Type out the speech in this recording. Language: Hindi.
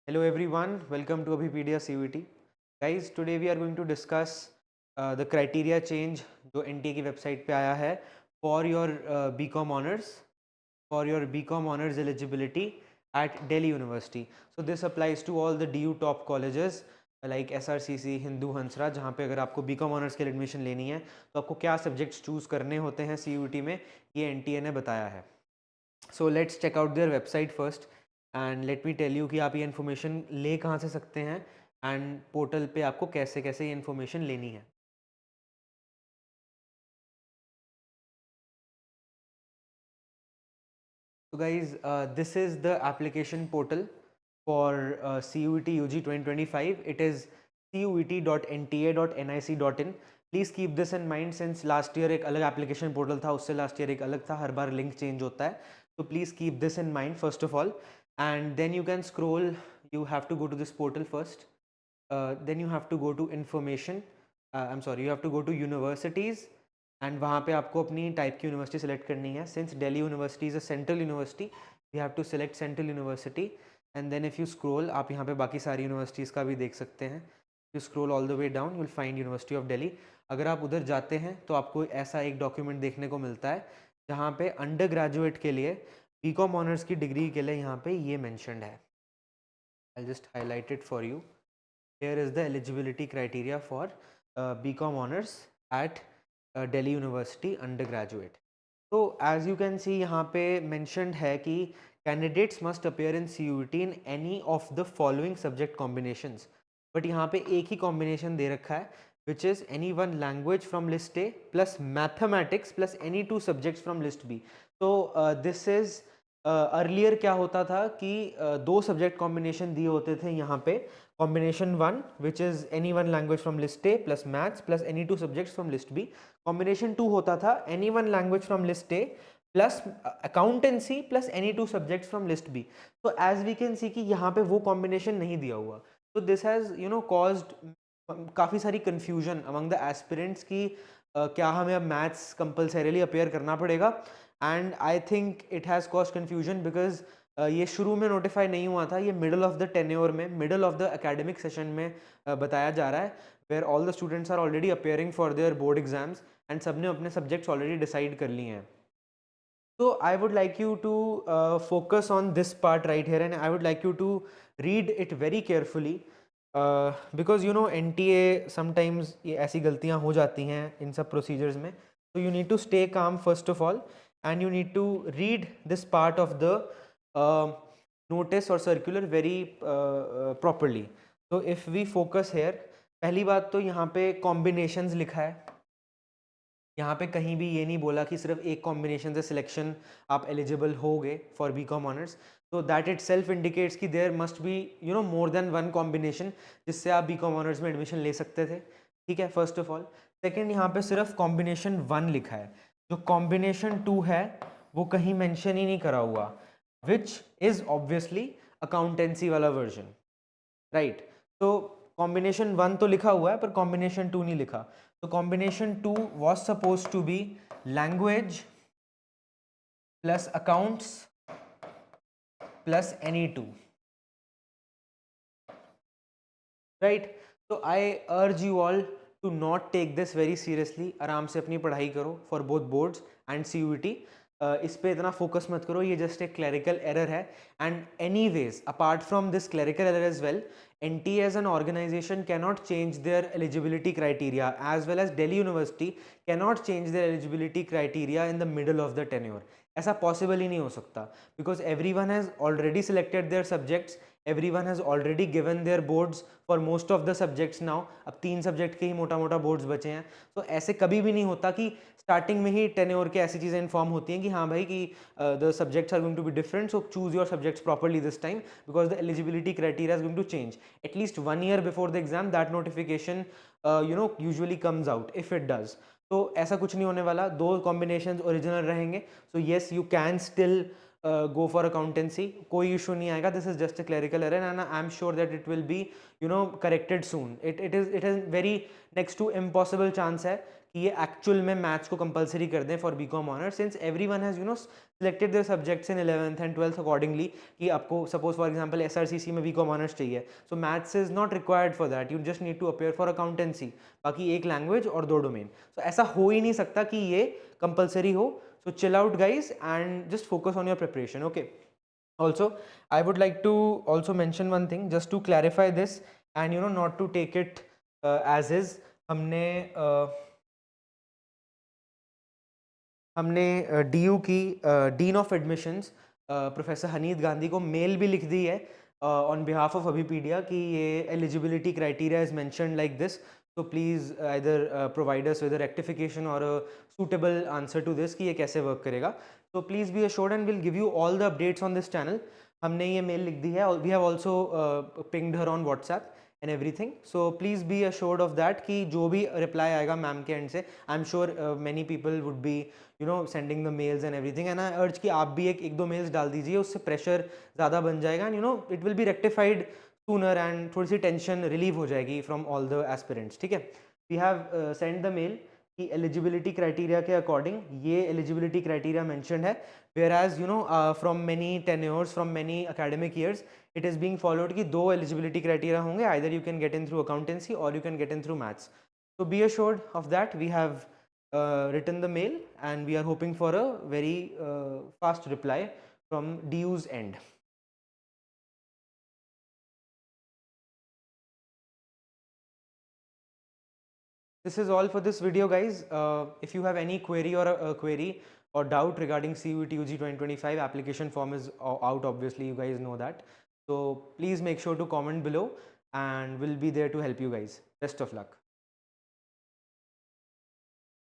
Hello everyone, welcome to Abhipedia CVT. Guys, today we are going to discuss the criteria change जो NTA की वेबसाइट पे आया है for your BCom honors, for your BCom honors eligibility at Delhi University. So this applies to all the DU top colleges like SRCC, Hindu Hansraj, जहाँ पे अगर आपको BCom honors के लिए एडमिशन लेनी है तो आपको क्या सब्जेक्ट्स चूज़ करने होते हैं CUET में, ये NTA ने बताया है. So let's check out their website first and let me tell you कि आप ये इन्फॉर्मेशन ले कहाँ से सकते हैं एंड पोर्टल पे आपको कैसे कैसे ये इन्फॉर्मेशन लेनी है. So guys, this is the application portal for CUET UG 2025. It is cuet.nta.nic.in. Please keep this in mind since last year एक अलग एप्लीकेशन पोर्टल था, उससे लास्ट ईयर एक अलग था, हर बार लिंक चेंज होता है. तो please keep this in mind first of all and then you can scroll. You have to go to this portal first, then you have to go to information, I'm sorry, you have to go to universities and वहाँ पे आपको अपनी टाइप की यूनिवर्सिटी सेलेक्ट करनी है. Since Delhi university is a central university, you have to select central university and then if you scroll, आप यहाँ पे बाकी सारी यूनिवर्सिटीज़ का भी देख सकते हैं. You scroll all the way down, you will find university of Delhi. अगर आप उधर जाते हैं तो आपको ऐसा एक डॉक्यूमेंट देखने को मिलता है जहाँ पे अंडर ग्रेजुएट के लिए बीकॉम ऑनर्स की डिग्री के लिए यहाँ पे ये मैंशनड है. I just highlight it for you. Here is the eligibility criteria for BCom honors at Delhi University undergraduate. So as you can see यहाँ पे mentioned है कि candidates must appear in CUET in any of the following subject combinations. But यहाँ पे एक ही combination दे रखा है which is any one language from list A plus mathematics plus any two subjects from list B. So this is earlier क्या होता था कि दो सब्जेक्ट कॉम्बिनेशन दिए होते थे यहाँ पे. Combination one which is any one language from list A plus maths plus any two subjects from list B. Combination two होता था any one language from list A plus accountancy plus any two subjects from list B. तो एज वी कैन सी कि यहाँ पे वो कॉम्बिनेशन नहीं दिया हुआ. तो दिस हैज़ कॉज्ड काफ़ी सारी कन्फ्यूजन अमंग द एस्पिरेंट्स की क्या हमें अब मैथ्स कंपल्सरीली अपेयर करना पड़ेगा. And I think it has cause confusion because ये शुरू में नोटिफाई नहीं हुआ था, ये मिडल ऑफ द टेन्योर में, middle of the academic session में बताया जा रहा है, where all the students are already appearing for their board exams and सब ने अपने सब्जेक्ट्स ऑलरेडी डिसाइड कर लिए हैं. So I would like you to focus on this part right here and I would like you to read it very carefully because you know NTA sometimes ये ऐसी गलतियाँ हो जाती हैं इन सब procedures में. So you need to stay calm first of all and you need to read this part of the notice or circular very properly. So if we focus here, पहली बात तो यहाँ पे combinations लिखा है. यहाँ पे कहीं भी ये नहीं बोला कि सिर्फ एक कॉम्बिनेशन से सिलेक्शन आप एलिजिबल होगे फॉर बीकॉम ऑनर्स. तो दैट इट सेल्फ इंडिकेट्स कि there must be more than one combination जिससे आप बीकॉम ऑनर्स में एडमिशन ले सकते थे. ठीक है, फर्स्ट ऑफ ऑल. सेकेंड, यहाँ पे सिर्फ कॉम्बिनेशन वन लिखा है. जो कॉम्बिनेशन टू है वो कहीं मैंशन ही नहीं करा हुआ, विच इज़ ऑब्वियसली अकाउंटेंसी वाला वर्जन, राइट. तो कॉम्बिनेशन वन तो लिखा हुआ है पर कॉम्बिनेशन टू नहीं लिखा. तो combination two was suppose to be language plus accounts plus any two, right. तो I urge you all to not take this very seriously. आराम से अपनी पढ़ाई करो for both boards and CUET. इस पे इतना फोकस मत करो, ये जस्ट एक क्लरिकल एरर है. And anyways apart from this clerical error as well, NTA as an organization cannot change their eligibility criteria as well as Delhi University cannot change their eligibility criteria in the middle of the tenure. ऐसा पॉसिबल ही नहीं हो सकता because everyone has already selected their subjects, everyone has already given their boards for most of the subjects now. अब 3 सब्जेक्ट के ही मोटा मोटा बोर्ड्स बचे हैं. तो ऐसे कभी भी नहीं होता कि स्टार्टिंग में ही टेन्योर के ऐसी चीज़ें इन्फॉर्म होती हैं कि हाँ भाई कि the subjects are going to be different, so choose your subjects properly this time because the eligibility criteria is going to change. At least 1 year before the exam that notification usually comes out if it does. तो ऐसा कुछ नहीं होने वाला, दो कॉम्बिनेशन ओरिजिनल रहेंगे. So yes, you can still go for accountancy, कोई इशू नहीं आएगा. This is just a clerical error and I am sure that it will be corrected soon. It is very next to impossible chance है कि ये एक्चुअल में मैथ्स को कंपलसरी कर दें for BCom honours, since everyone has selected their subjects in 11th and 12th accordingly, कि आपको सपोज फॉर एग्जांपल एसआरसीसी में बीकॉम ऑनर्स चाहिए, so maths is not required for that, you just need to appear for accountancy, बाकी एक लैंग्वेज और 2 डोमेन। सो ऐसा हो ही नहीं सकता कि ये कंपलसरी हो। So chill out guys and just focus on your preparation, okay. Also, I would like to also mention one thing just to clarify this and not to take it as is. हमने DU की dean of admissions professor Haneet Gandhi को मेल भी लिख दी है ऑन बिहाफ ऑफ अभिपीडिया कि ये eligibility criteria is mentioned like this, so please either provide us with a rectification or a suitable answer to this कि ये कैसे वर्क करेगा। so please be assured and we'll give you all the updates on this channel। हमने ये मेल लिख दी है, we have also pinged her on WhatsApp and everything, so please be assured of that कि जो भी रिप्लाई आएगा मैम के एंड से, I am sure many people would be sending the mails and everything, and I urge कि आप भी एक दो मेल्स डाल दीजिए, उससे प्रेशर ज़्यादा बन जाएगा and it will be rectified sooner and थोड़ी सी टेंशन रिलीव हो जाएगी फ्रॉम ऑल द एस्पिरेंट्स, ठीक है। We have send the mail कि एलिजिबिलिटी क्राइटेरिया के अकॉर्डिंग ये एलिजिबिलिटी क्राइटेरिया मेंशन्ड है, where as from many tenures from many academic years it is being followed कि 2 एलिजिबिलिटी क्राइटेरिया होंगे, either you can get in through accountancy और you can get in through maths. so be assured of that, we have written the mail and we are hoping for a very fast reply from DU's end. This is all for this video, guys. If you have any query or a query or doubt regarding CUET UG 2025, application form is out, obviously you guys know that, so please make sure to comment below and we'll be there to help you guys. Best of luck.